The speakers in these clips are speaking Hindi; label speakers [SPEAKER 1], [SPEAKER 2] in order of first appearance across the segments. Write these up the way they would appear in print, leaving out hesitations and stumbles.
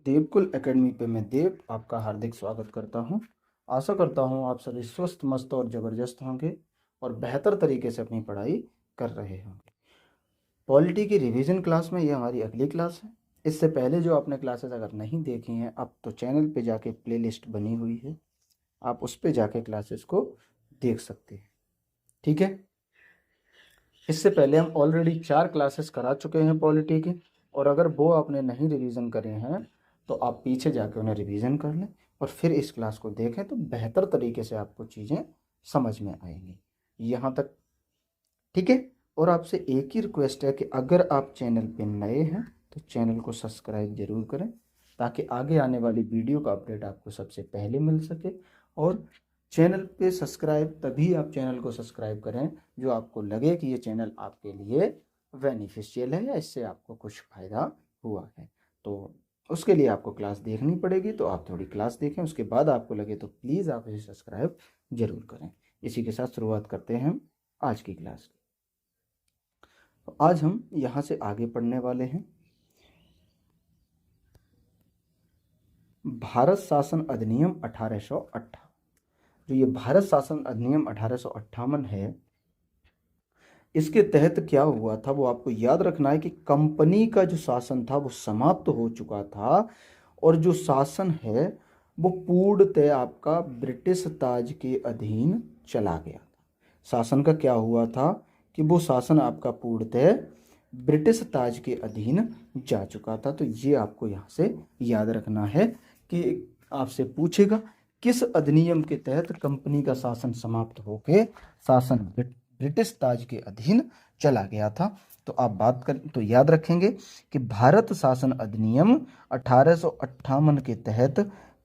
[SPEAKER 1] देवकुल एकेडमी पे मैं देव आपका हार्दिक स्वागत करता हूं। आशा करता हूं आप सभी स्वस्थ मस्त और ज़बरदस्त होंगे और बेहतर तरीके से अपनी पढ़ाई कर रहे होंगे। पॉलिटी की रिवीजन क्लास में ये हमारी अगली क्लास है। इससे पहले जो आपने क्लासेस अगर नहीं देखी हैं, अब तो चैनल पे जाके प्लेलिस्ट बनी हुई है, आप उस पे जाके क्लासेस को देख सकते हैं। ठीक है। इससे पहले हम ऑलरेडी 4 क्लासेस करा चुके हैं पॉलिटी की, और अगर वो आपने नहीं रिवीजन करे हैं तो आप पीछे जाके उन्हें रिवीजन कर लें और फिर इस क्लास को देखें, तो बेहतर तरीके से आपको चीज़ें समझ में आएंगी। यहाँ तक ठीक है। और आपसे एक ही रिक्वेस्ट है कि अगर आप चैनल पे नए हैं तो चैनल को सब्सक्राइब जरूर करें, ताकि आगे आने वाली वीडियो का अपडेट आपको सबसे पहले मिल सके। और चैनल पे सब्सक्राइब तभी आप चैनल को सब्सक्राइब करें जो आपको लगे कि ये चैनल आपके लिए बेनिफिशियल है या इससे आपको कुछ फ़ायदा हुआ है। तो उसके लिए आपको क्लास देखनी पड़ेगी, तो आप थोड़ी क्लास देखें, उसके बाद आपको लगे तो प्लीज़ आप इसे सब्सक्राइब जरूर करें। इसी के साथ शुरुआत करते हैं हम आज की क्लास की। तो आज हम यहाँ से आगे पढ़ने वाले हैं भारत शासन अधिनियम 1858। जो ये भारत शासन अधिनियम 1858 है, इसके तहत क्या हुआ था वो आपको याद रखना है कि कंपनी का जो शासन था वो समाप्त हो चुका था, और जो शासन है वो पूर्णतः आपका ब्रिटिश ताज के अधीन चला गया था। शासन का क्या हुआ था कि वो शासन आपका पूर्णतः ब्रिटिश ताज के अधीन जा चुका था। तो ये आपको यहाँ से याद रखना है कि आपसे पूछेगा किस अधिनियम के तहत कंपनी का शासन समाप्त होकर शासन ब्रिटिश ताज के अधीन चला गया था। तो आप बात कर तो याद रखेंगे कि भारत शासन अधिनियम 1858 के तहत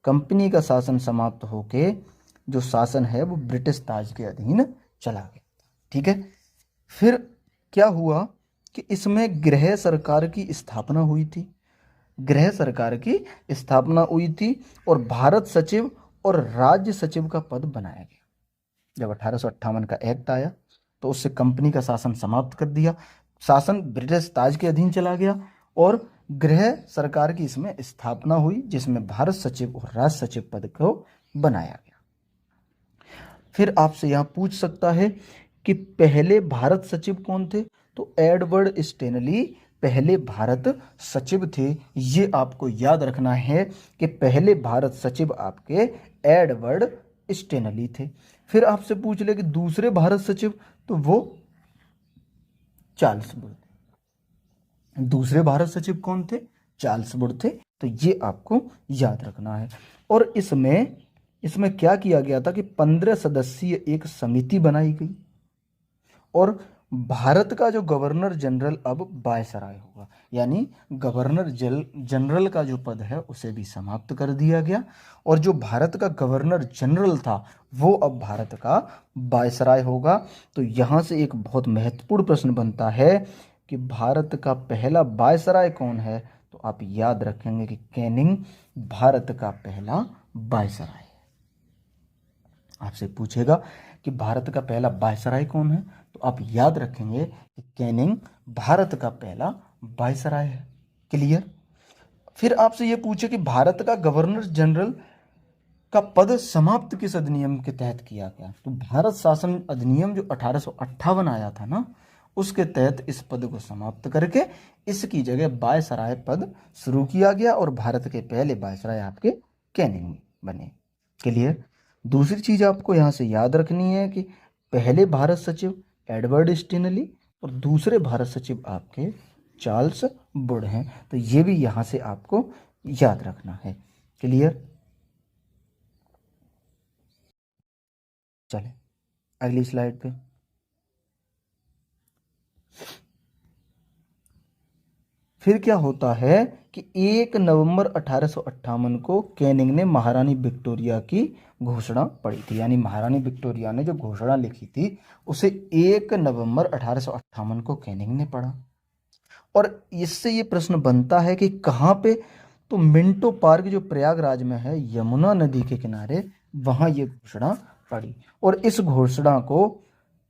[SPEAKER 1] कंपनी का शासन समाप्त होके जो शासन है वो ब्रिटिश ताज के अधीन चला गया। ठीक है। फिर क्या हुआ कि इसमें गृह सरकार की स्थापना हुई थी। गृह सरकार की स्थापना हुई थी और भारत सचिव और राज्य सचिव का पद बनाया गया। जब 1858 का एक्ट आया तो उससे कंपनी का शासन समाप्त कर दिया, शासन ब्रिटिश ताज के अधीन चला गया और गृह सरकार की इसमें स्थापना हुई, जिसमें भारत सचिव और राज्य सचिव पद को बनाया गया। फिर आपसे यहाँ पूछ सकता है कि पहले भारत सचिव कौन थे, तो एडवर्ड स्टेनली पहले भारत सचिव थे। ये आपको याद रखना है कि पहले भारत सचिव आपके एडवर्ड स्टेनली थे। फिर आपसे पूछ ले कि दूसरे भारत सचिव, तो वो चार्ल्स वुड थे। दूसरे भारत सचिव कौन थे? चार्ल्स वुड थे। तो ये आपको याद रखना है। और इसमें क्या किया गया था कि 15 सदस्यीय एक समिति बनाई गई, और भारत का जो गवर्नर जनरल अब वायसराय होगा, यानी गवर्नर जनरल का जो पद है उसे भी समाप्त कर दिया गया, और जो भारत का गवर्नर जनरल था वो अब भारत का वायसराय होगा। तो यहाँ से एक बहुत महत्वपूर्ण प्रश्न बनता है कि भारत का पहला वायसराय कौन है, तो आप याद रखेंगे कि कैनिंग भारत का पहला वायसराय है। आपसे पूछेगा कि भारत का पहला वायसराय कौन है, तो आप याद रखेंगे कि कैनिंग भारत का पहला वायसराय है। क्लियर। फिर आपसे यह पूछे कि भारत का गवर्नर जनरल का पद समाप्त किस अधिनियम के तहत किया गया, तो भारत शासन अधिनियम जो 1858 आया था ना, उसके तहत इस पद को समाप्त करके इसकी जगह वायसराय पद शुरू किया गया, और भारत के पहले वायसराय आपके कैनिंग बने। क्लियर। दूसरी चीज आपको यहां से याद रखनी है कि पहले भारत सचिव एडवर्ड स्टेनली और दूसरे भारत सचिव आपके चार्ल्स वुड हैं। तो ये भी यहां से आपको याद रखना है। क्लियर। चले अगली स्लाइड पे। फिर क्या होता है कि 1 नवंबर 1858 को कैनिंग ने महारानी विक्टोरिया की घोषणा पढ़ी थी, यानी महारानी विक्टोरिया ने जो घोषणा लिखी थी उसे 1 नवंबर 1858 को कैनिंग ने पढ़ा। और इससे ये प्रश्न बनता है कि कहाँ पे, तो मिंटो पार्क जो प्रयागराज में है यमुना नदी के किनारे, वहाँ ये घोषणा पढ़ी। और इस घोषणा को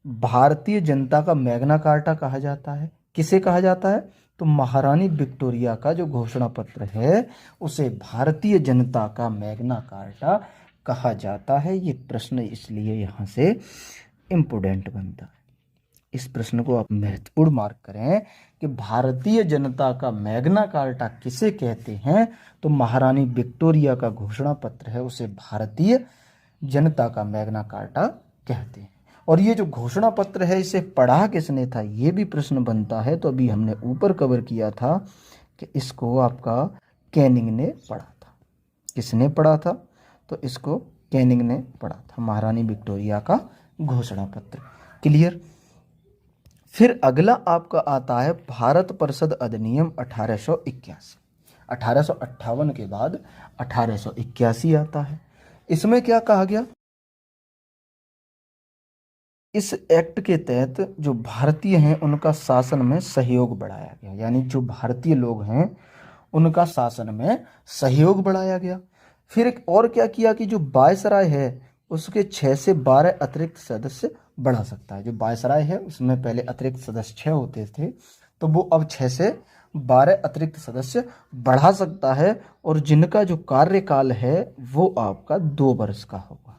[SPEAKER 1] भारतीय जनता का मैग्ना कार्टा कहा जाता है। किसे कहा जाता है, तो महारानी विक्टोरिया का जो घोषणा पत्र है उसे भारतीय जनता का मैग्ना कार्टा कहा जाता है। ये प्रश्न इसलिए यहाँ से इम्पोर्टेंट बनता है। इस प्रश्न को आप महत्वपूर्ण मार्क करें कि भारतीय जनता का मैग्ना कार्टा किसे कहते हैं, तो महारानी विक्टोरिया का घोषणा पत्र है उसे भारतीय जनता का मैग्ना कार्टा कहते हैं। और ये जो घोषणा पत्र है इसे पढ़ा किसने था, ये भी प्रश्न बनता है। तो अभी हमने ऊपर कवर किया था कि इसको आपका कैनिंग ने पढ़ा था। किसने पढ़ा था, तो इसको कैनिंग ने पढ़ा था, महारानी विक्टोरिया का घोषणा पत्र। क्लियर। फिर अगला आपका आता है भारत परिषद अधिनियम 1881। 1858 के बाद 1881 आता है। इसमें क्या कहा गया, इस एक्ट के तहत जो भारतीय हैं उनका शासन में सहयोग बढ़ाया गया, यानी जो भारतीय लोग हैं उनका शासन में सहयोग बढ़ाया गया। फिर एक और क्या किया कि जो वायसराय है उसके 6 से 12 अतिरिक्त सदस्य बढ़ा सकता है। जो वायसराय है उसमें पहले अतिरिक्त सदस्य 6 होते थे, तो वो अब 6 से 12 अतिरिक्त सदस्य बढ़ा सकता है। और जिनका जो कार्यकाल है वो आपका 2 वर्ष का होगा।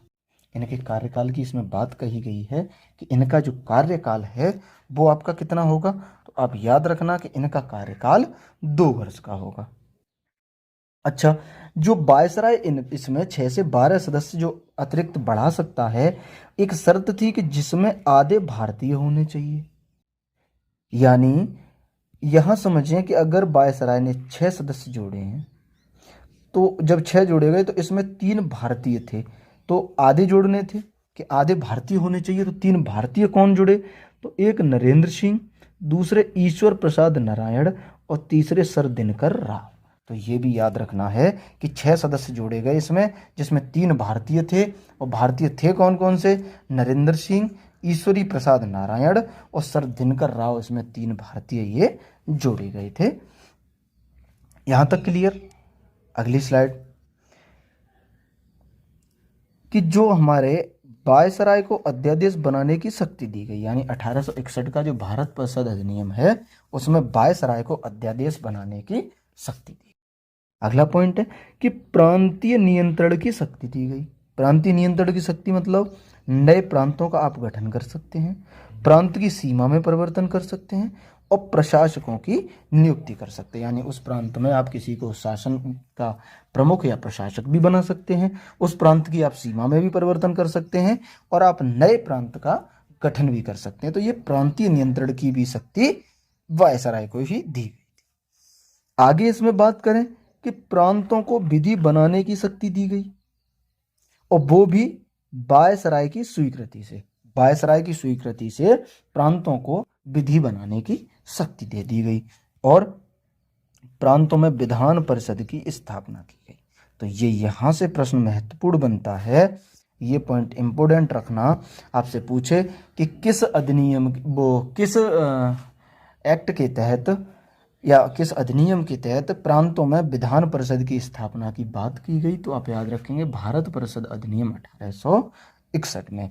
[SPEAKER 1] इनके कार्यकाल की इसमें बात कही गई है कि इनका जो कार्यकाल है वो आपका कितना होगा, तो आप याद रखना कि इनका कार्यकाल 2 वर्ष का होगा। अच्छा, जो वायसराय इसमें 6 से 12 सदस्य जो अतिरिक्त बढ़ा सकता है, एक शर्त थी कि जिसमें आधे भारतीय होने चाहिए। यानी यहां समझें कि अगर वायसराय ने 6 सदस्य जोड़े हैं, तो जब 6 जोड़े गए तो इसमें 3 भारतीय थे, तो आधे जोड़ने थे कि आधे भारतीय होने चाहिए। तो 3 भारतीय कौन जुड़े, तो एक नरेंद्र सिंह, दूसरे ईश्वर प्रसाद नारायण और तीसरे सर दिनकर राव। तो ये भी याद रखना है कि 6 सदस्य जोड़े गए इसमें, जिसमें 3 भारतीय थे। और भारतीय थे कौन कौन से, नरेंद्र सिंह, ईश्वरी प्रसाद नारायण और सर दिनकर राव। इसमें 3 भारतीय ये जोड़े गए थे। यहां तक क्लियर। अगली स्लाइड, कि जो हमारे वायसराय को अध्यादेश बनाने की शक्ति दी गई, यानी 1861 का जो भारत परिषद अधिनियम है उसमें वायसराय को अध्यादेश बनाने की शक्ति दी। अगला पॉइंट है कि प्रांतीय नियंत्रण की शक्ति दी गई। प्रांतीय नियंत्रण की शक्ति मतलब नए प्रांतों का आप गठन कर सकते हैं, प्रांत की सीमा में परिवर्तन कर सकते हैं और प्रशासकों की नियुक्ति कर सकते हैं। यानी उस प्रांत में आप किसी को शासन का प्रमुख या प्रशासक भी बना सकते हैं, उस प्रांत की आप सीमा में भी परिवर्तन कर सकते हैं और आप नए प्रांत का गठन भी कर सकते हैं। तो ये प्रांतीय नियंत्रण की भी शक्ति वायसराय को ही दी गई थी। आगे इसमें बात करें कि प्रांतों को विधि बनाने की शक्ति दी गई, और वो भी वायसराय की स्वीकृति से। वायसराय की स्वीकृति से प्रांतों को विधि बनाने की शक्ति दे दी गई और प्रांतों में विधान परिषद की स्थापना की गई। तो ये यहाँ से प्रश्न महत्वपूर्ण बनता है, ये पॉइंट इंपोर्टेंट रखना। आपसे पूछे कि किस अधिनियम, वो किस एक्ट के तहत या किस अधिनियम के तहत प्रांतों में विधान परिषद की स्थापना की बात की गई, तो आप याद रखेंगे भारत परिषद अधिनियम 1861 में।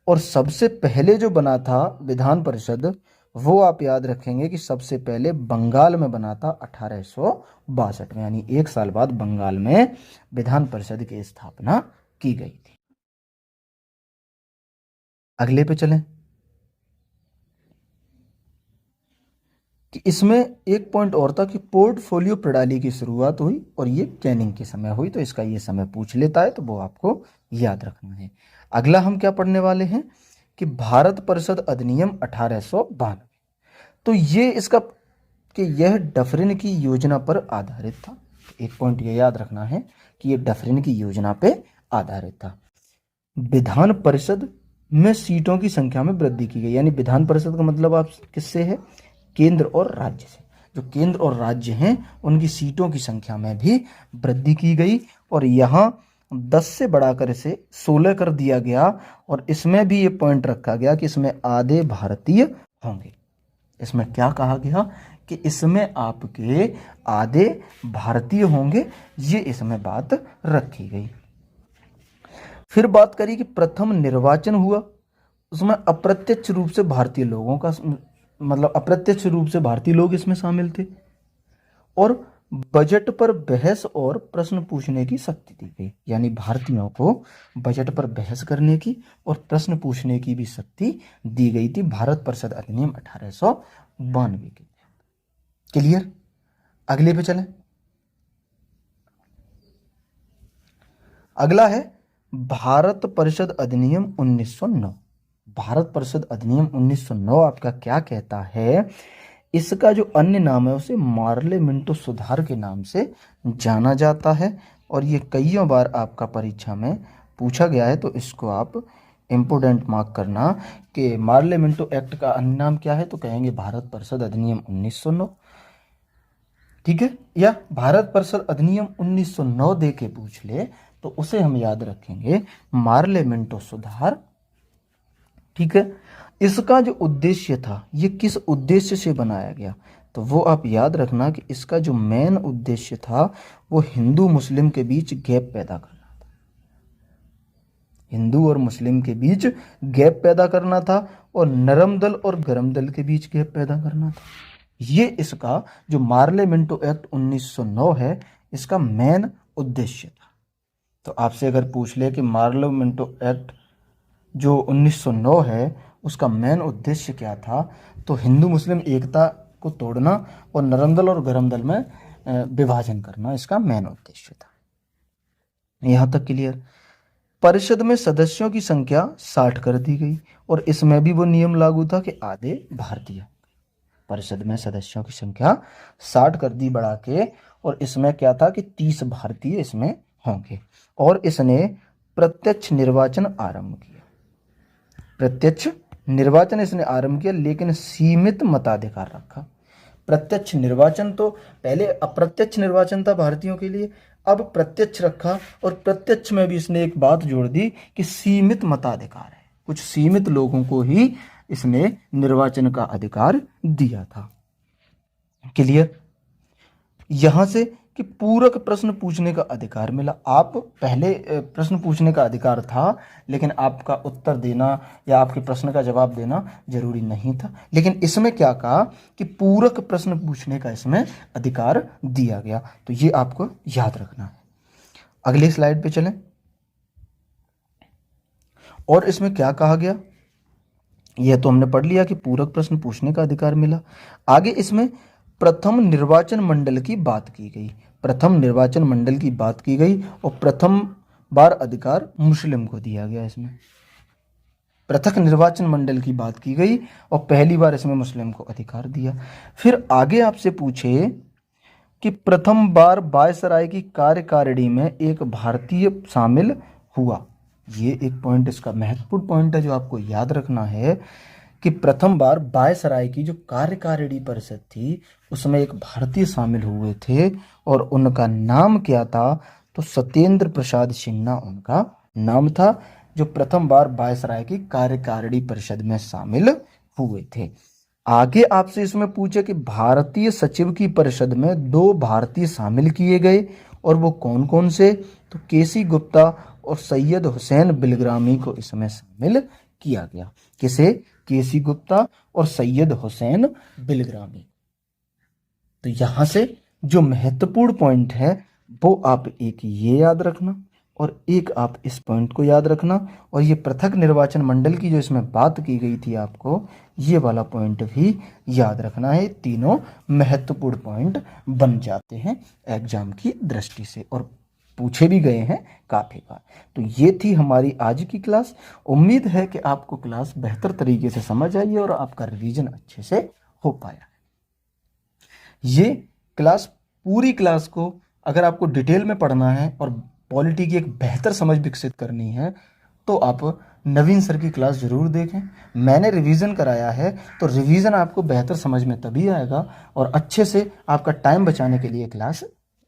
[SPEAKER 1] और सबसे पहले जो बना था विधान परिषद, वो आप याद रखेंगे कि सबसे पहले बंगाल में बना था 1862 में, यानी 1 साल बाद बंगाल में विधान परिषद की स्थापना की गई थी। अगले पे चलें कि इसमें एक पॉइंट और था कि पोर्टफोलियो प्रणाली की शुरुआत हुई और ये कैनिंग के समय हुई। तो इसका ये समय पूछ लेता है, तो वो आपको याद रखना है। अगला हम क्या पढ़ने वाले हैं कि भारत परिषद अधिनियम 1892। तो ये इसका कि यह डफरिन की योजना पर आधारित था। एक पॉइंट ये याद रखना है कि ये डफरिन की योजना पे आधारित था। विधान परिषद में सीटों की संख्या में वृद्धि की गई, यानी विधान परिषद का मतलब आप किससे है, केंद्र और राज्य से। जो केंद्र और राज्य हैं उनकी सीटों की संख्या में भी वृद्धि की गई और यहाँ 10 से बढ़ाकर इसे 16 कर दिया गया। और इसमें भी ये पॉइंट रखा गया कि इसमें आधे भारतीय होंगे। इसमें क्या कहा गया कि इसमें आपके आधे भारतीय होंगे, ये इसमें बात रखी गई। फिर बात करी कि प्रथम निर्वाचन हुआ, उसमें अप्रत्यक्ष रूप से भारतीय लोगों का मतलब अप्रत्यक्ष रूप से भारतीय लोग इसमें शामिल थे। और बजट पर बहस और प्रश्न पूछने की शक्ति दी गई, यानी भारतीयों को बजट पर बहस करने की और प्रश्न पूछने की भी शक्ति दी गई थी भारत परिषद अधिनियम 1892 के। क्लियर? अगले पे चलें। अगला है भारत परिषद अधिनियम 1909। भारत परिषद अधिनियम 1909 आपका क्या कहता है? इसका जो अन्य नाम है उसे मार्ले मिंटो सुधार के नाम से जाना जाता है, और ये कईयों बार आपका परीक्षा में पूछा गया है, तो इसको आप इम्पोर्टेंट मार्क करना कि मार्ले मिंटो एक्ट का अन्य नाम क्या है, तो कहेंगे भारत परिषद अधिनियम 1909। ठीक है? या भारत परिषद अधिनियम 1909 दे के पूछ ले तो उसे हम याद रखेंगे मार्ले मिंटो सुधार। ठीक है? इसका जो उद्देश्य था, ये किस उद्देश्य से बनाया गया, तो वो आप याद रखना कि इसका जो मेन उद्देश्य था वो हिंदू मुस्लिम के बीच गैप पैदा करना था। हिंदू और मुस्लिम के बीच गैप पैदा करना था, और नरम दल और गरम दल के बीच गैप पैदा करना था। ये इसका जो मार्ले मिंटो एक्ट 1909 है, इसका मेन उद्देश्य था। तो आपसे अगर पूछ ले कि मार्ले मिंटो एक्ट जो 1909 है उसका मेन उद्देश्य क्या था, तो हिंदू मुस्लिम एकता को तोड़ना और नरम दल और गरम दल में विभाजन करना इसका मेन उद्देश्य था। यहां तक क्लियर? परिषद में सदस्यों की संख्या 60 कर दी गई, और इसमें भी वो नियम लागू था कि आधे भारतीय। परिषद में सदस्यों की संख्या 60 कर दी बढ़ा के, और इसमें क्या था कि 30 भारतीय इसमें होंगे। और इसने प्रत्यक्ष निर्वाचन आरंभ किया। प्रत्यक्ष निर्वाचन इसने आरंभ किया, लेकिन सीमित मताधिकार रखा। प्रत्यक्ष निर्वाचन तो पहले अप्रत्यक्ष निर्वाचन था भारतीयों के लिए, अब प्रत्यक्ष रखा, और प्रत्यक्ष में भी इसने एक बात जोड़ दी कि सीमित मताधिकार है, कुछ सीमित लोगों को ही इसने निर्वाचन का अधिकार दिया था। क्लियर? यहां से कि पूरक प्रश्न पूछने का अधिकार मिला। आप पहले प्रश्न पूछने का अधिकार था, लेकिन आपका उत्तर देना या आपके प्रश्न का जवाब देना जरूरी नहीं था, लेकिन इसमें क्या कहा कि पूरक प्रश्न पूछने का इसमें अधिकार दिया गया। तो ये आपको याद रखना है। अगली स्लाइड पे चलें। और इसमें क्या कहा गया, यह तो हमने पढ़ लिया कि पूरक प्रश्न पूछने का अधिकार मिला। आगे इसमें प्रथम निर्वाचन मंडल की बात की गई। प्रथम निर्वाचन मंडल की बात की गई, और प्रथम बार अधिकार मुस्लिम को दिया गया। इसमें पृथक निर्वाचन मंडल की बात की गई, और पहली बार इसमें मुस्लिम को अधिकार दिया। फिर आगे आपसे पूछे कि प्रथम बार वायसराय की कार्यकारिणी में एक भारतीय शामिल हुआ। ये एक पॉइंट इसका महत्वपूर्ण पॉइंट है जो आपको याद रखना है कि प्रथम बार वायसराय की जो कार्यकारिणी परिषद थी उसमें एक भारतीय शामिल हुए थे, और उनका नाम क्या था, तो सत्येंद्र प्रसाद सिन्हा उनका नाम था, जो प्रथम बार वायसराय की कार्यकारिणी परिषद में शामिल हुए थे। आगे आपसे इसमें पूछे कि भारतीय सचिव की परिषद में 2 भारतीय शामिल किए गए, और वो कौन कौन से, तो केसी गुप्ता और सैयद हुसैन बिलग्रामी को इसमें शामिल किया गया। किसे? केसी गुप्ता और सैयद हुसैन बिलग्रामी। तो यहां से जो महत्वपूर्ण पॉइंट है वो आप एक ये याद रखना, और एक आप इस पॉइंट को याद रखना, और ये पृथक निर्वाचन मंडल की जो इसमें बात की गई थी आपको, ये वाला पॉइंट भी याद रखना है। तीनों महत्वपूर्ण पॉइंट बन जाते हैं एग्जाम की दृष्टि से, और पूछे भी गए हैं काफी बार। तो ये थी हमारी आज की क्लास। उम्मीद है कि आपको क्लास बेहतर तरीके से समझ आई और आपका रिवीजन अच्छे से हो पाया। ये क्लास, पूरी क्लास को अगर आपको डिटेल में पढ़ना है और पॉलिटी की एक बेहतर समझ विकसित करनी है तो आप नवीन सर की क्लास जरूर देखें। मैंने रिवीजन कराया है, तो रिवीजन आपको बेहतर समझ में तभी आएगा, और अच्छे से आपका टाइम बचाने के लिए क्लास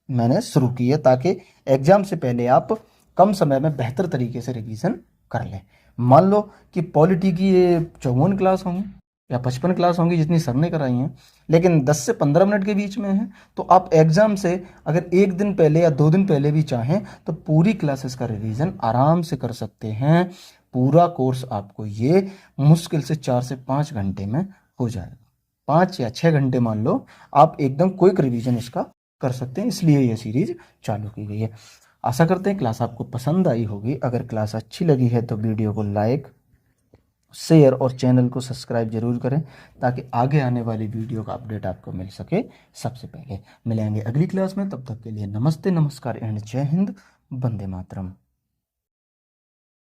[SPEAKER 1] मैंने शुरू की है, ताकि एग्जाम से पहले आप कम समय में बेहतर तरीके से रिवीजन कर लें। मान लो कि पॉलिटी की ये 54 क्लास होंगी या 55 क्लास होंगी जितनी सर ने कराई हैं, लेकिन 10 से 15 मिनट के बीच में है, तो आप एग्जाम से अगर 1 दिन पहले या 2 दिन पहले भी चाहें तो पूरी क्लासेस का रिवीजन आराम से कर सकते हैं। पूरा कोर्स आपको ये मुश्किल से 4 से 5 घंटे में हो जाएगा। 5 या 6 घंटे मान लो, आप एकदम क्विक रिवीजन इसका कर सकते हैं, इसलिए ये सीरीज चालू की गई है। आशा करते हैं क्लास आपको पसंद आई होगी। अगर क्लास अच्छी लगी है तो वीडियो को लाइक, शेयर और चैनल को सब्सक्राइब जरूर करें, ताकि आगे आने वाली वीडियो का अपडेट आपको मिल सके सबसे पहले। मिलेंगे अगली क्लास में, तब तक के लिए नमस्ते, नमस्कार एंड जय हिंद, वंदे मातरम।